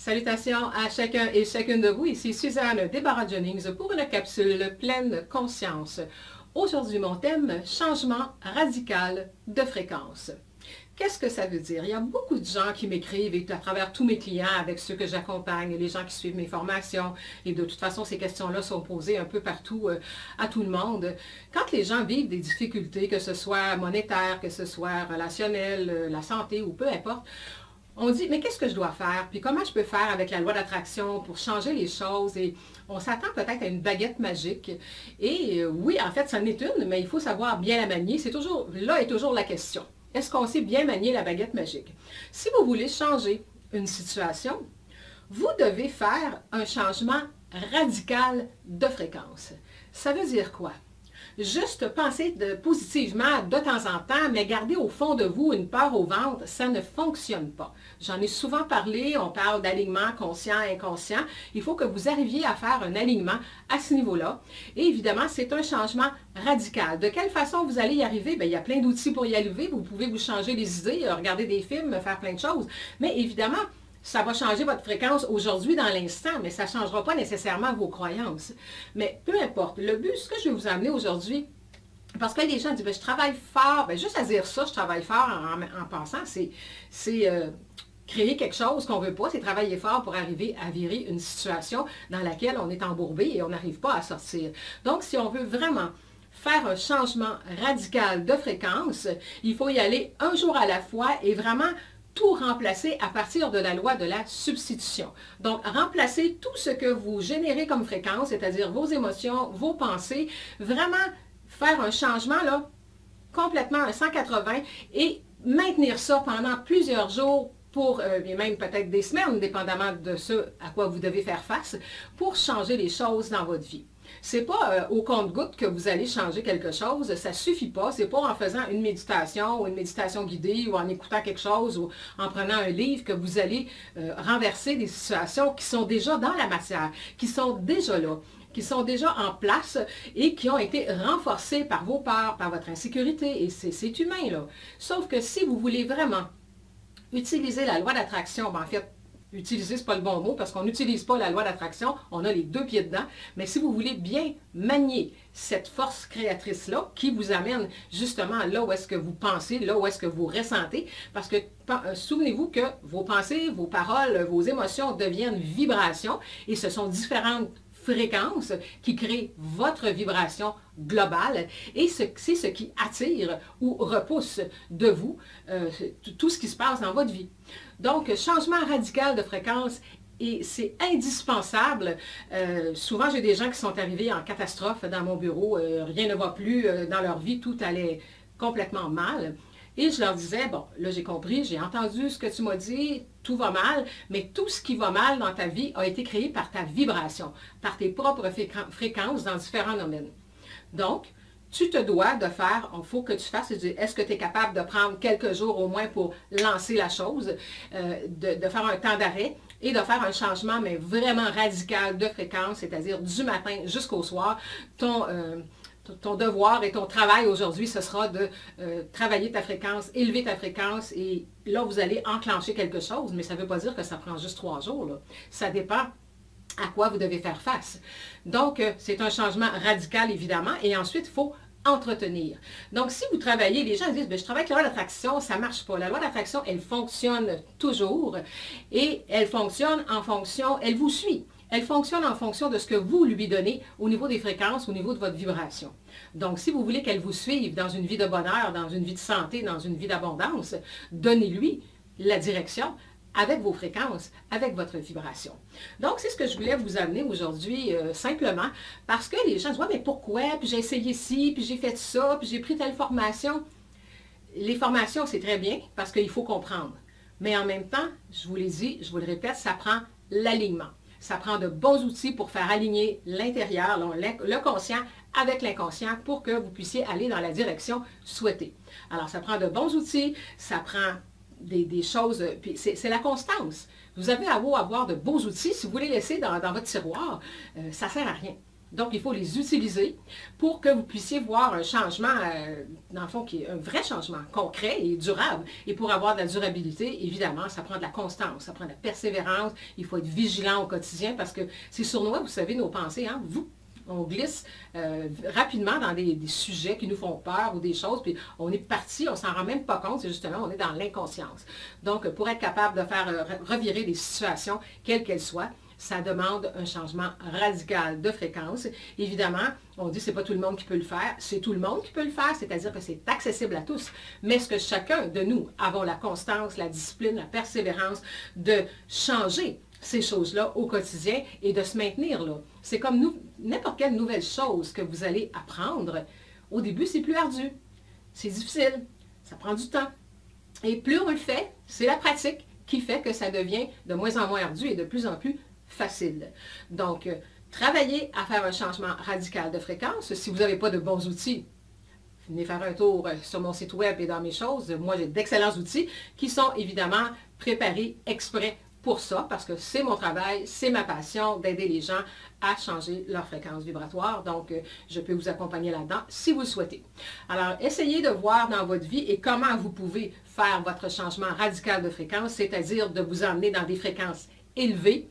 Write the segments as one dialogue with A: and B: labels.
A: Salutations à chacun et chacune de vous. Ici Suzanne Desbarats-Jennings pour une capsule pleine conscience. Aujourd'hui, mon thème, changement radical de fréquence. Qu'est-ce que ça veut dire? Il y a beaucoup de gens qui m'écrivent et à travers tous mes clients, avec ceux que j'accompagne, les gens qui suivent mes formations, et de toute façon, ces questions-là sont posées un peu partout à tout le monde. Quand les gens vivent des difficultés, que ce soit monétaire, que ce soit relationnel, la santé ou peu importe, on dit, mais qu'est-ce que je dois faire? Puis comment je peux faire avec la loi d'attraction pour changer les choses? Et on s'attend peut-être à une baguette magique. Et oui, en fait, c'en est une, mais il faut savoir bien la manier. Là est toujours la question. Est-ce qu'on sait bien manier la baguette magique? Si vous voulez changer une situation, vous devez faire un changement radical de fréquence. Ça veut dire quoi? Juste penser positivement de temps en temps, mais garder au fond de vous une peur au ventre, ça ne fonctionne pas. J'en ai souvent parlé, on parle d'alignement conscient, inconscient. Il faut que vous arriviez à faire un alignement à ce niveau-là. Et évidemment, c'est un changement radical. De quelle façon vous allez y arriver? Bien, il y a plein d'outils pour y arriver. Vous pouvez vous changer les idées, regarder des films, faire plein de choses. Mais évidemment, ça va changer votre fréquence aujourd'hui dans l'instant, mais ça ne changera pas nécessairement vos croyances. Mais peu importe, le but, ce que je vais vous amener aujourd'hui, parce que les gens disent, je travaille fort, bien, juste à dire ça, je travaille fort en pensant, c'est créer quelque chose qu'on ne veut pas, c'est travailler fort pour arriver à virer une situation dans laquelle on est embourbé et on n'arrive pas à sortir. Donc, si on veut vraiment faire un changement radical de fréquence, il faut y aller un jour à la fois et vraiment tout remplacer à partir de la loi de la substitution. Donc, remplacer tout ce que vous générez comme fréquence, c'est-à-dire vos émotions, vos pensées, vraiment faire un changement là, complètement à 180 et maintenir ça pendant plusieurs jours pour, et même peut-être des semaines, dépendamment de ce à quoi vous devez faire face, pour changer les choses dans votre vie. Ce n'est pas au compte-gouttes que vous allez changer quelque chose, ça ne suffit pas. Ce n'est pas en faisant une méditation ou une méditation guidée ou en écoutant quelque chose ou en prenant un livre que vous allez renverser des situations qui sont déjà dans la matière, qui sont déjà là, qui sont déjà en place et qui ont été renforcées par vos peurs, par votre insécurité. Et c'est humain, là. Sauf que si vous voulez vraiment utiliser la loi d'attraction, ben en fait, utiliser, ce n'est pas le bon mot parce qu'on n'utilise pas la loi d'attraction, on a les deux pieds dedans. Mais si vous voulez bien manier cette force créatrice-là qui vous amène justement là où est-ce que vous pensez, là où est-ce que vous ressentez, parce que souvenez-vous que vos pensées, vos paroles, vos émotions deviennent vibrations et ce sont différentes fréquences qui créent votre vibration globale et c'est ce qui attire ou repousse de vous tout ce qui se passe dans votre vie. Donc, changement radical de fréquence et c'est indispensable. Souvent, j'ai des gens qui sont arrivés en catastrophe dans mon bureau, rien ne va plus dans leur vie, tout allait complètement mal. Et je leur disais, bon, là j'ai compris, j'ai entendu ce que tu m'as dit, tout va mal, mais tout ce qui va mal dans ta vie a été créé par ta vibration, par tes propres fréquences dans différents domaines. Donc, tu te dois de faire, il faut que tu fasses, est-ce que tu es capable de prendre quelques jours au moins pour lancer la chose, de faire un temps d'arrêt et de faire un changement, mais vraiment radical de fréquence, c'est-à-dire du matin jusqu'au soir, ton devoir et ton travail aujourd'hui, ce sera de travailler ta fréquence, élever ta fréquence et là, vous allez enclencher quelque chose, mais ça ne veut pas dire que ça prend juste 3 jours. Là. Ça dépend à quoi vous devez faire face. Donc, c'est un changement radical, évidemment, et ensuite, il faut entretenir. Donc, si vous travaillez, les gens disent, je travaille avec la loi d'attraction, ça ne marche pas. La loi d'attraction, elle fonctionne toujours et elle fonctionne en fonction, elle vous suit. Elle fonctionne en fonction de ce que vous lui donnez au niveau des fréquences, au niveau de votre vibration. Donc, si vous voulez qu'elle vous suive dans une vie de bonheur, dans une vie de santé, dans une vie d'abondance, donnez-lui la direction avec vos fréquences, avec votre vibration. Donc, c'est ce que je voulais vous amener aujourd'hui simplement parce que les gens disent, ouais, mais pourquoi? Puis j'ai essayé ci, puis j'ai fait ça, puis j'ai pris telle formation. Les formations, c'est très bien parce qu'il faut comprendre. Mais en même temps, je vous l'ai dit, je vous le répète, ça prend l'alignement. Ça prend de bons outils pour faire aligner l'intérieur, le conscient avec l'inconscient pour que vous puissiez aller dans la direction souhaitée. Alors, ça prend de bons outils, ça prend des choses, puis c'est la constance. Vous avez à avoir de beaux outils, si vous les laissez dans votre tiroir, ça ne sert à rien. Donc, il faut les utiliser pour que vous puissiez voir un changement, dans le fond, qui est un vrai changement concret et durable. Et pour avoir de la durabilité, évidemment, ça prend de la constance, ça prend de la persévérance. Il faut être vigilant au quotidien parce que c'est sournois, vous savez, nos pensées, hein, on glisse rapidement dans des sujets qui nous font peur ou des choses, puis on est parti, on s'en rend même pas compte, c'est justement, on est dans l'inconscience. Donc, pour être capable de faire revirer des situations, quelles qu'elles soient, ça demande un changement radical de fréquence. Évidemment, on dit que ce n'est pas tout le monde qui peut le faire. C'est tout le monde qui peut le faire, c'est-à-dire que c'est accessible à tous. Mais est-ce que chacun de nous avons la constance, la discipline, la persévérance de changer ces choses-là au quotidien et de se maintenir là? C'est comme n'importe quelle nouvelle chose que vous allez apprendre. Au début, c'est plus ardu, c'est difficile, ça prend du temps. Et plus on le fait, c'est la pratique qui fait que ça devient de moins en moins ardu et de plus en plus facile. Donc, travaillez à faire un changement radical de fréquence. Si vous n'avez pas de bons outils, venez faire un tour sur mon site web et dans mes choses. Moi, j'ai d'excellents outils qui sont évidemment préparés exprès pour ça, parce que c'est mon travail, c'est ma passion d'aider les gens à changer leur fréquence vibratoire. Donc, je peux vous accompagner là-dedans si vous le souhaitez. Alors, essayez de voir dans votre vie et comment vous pouvez faire votre changement radical de fréquence, c'est-à-dire de vous emmener dans des fréquences élevées,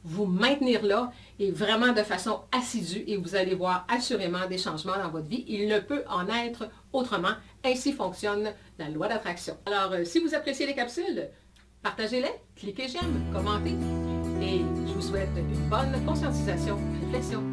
A: vous maintenir là et vraiment de façon assidue et vous allez voir assurément des changements dans votre vie. Il ne peut en être autrement. Ainsi fonctionne la loi d'attraction. Alors, si vous appréciez les capsules, partagez-les, cliquez j'aime, commentez et je vous souhaite une bonne conscientisation, réflexion.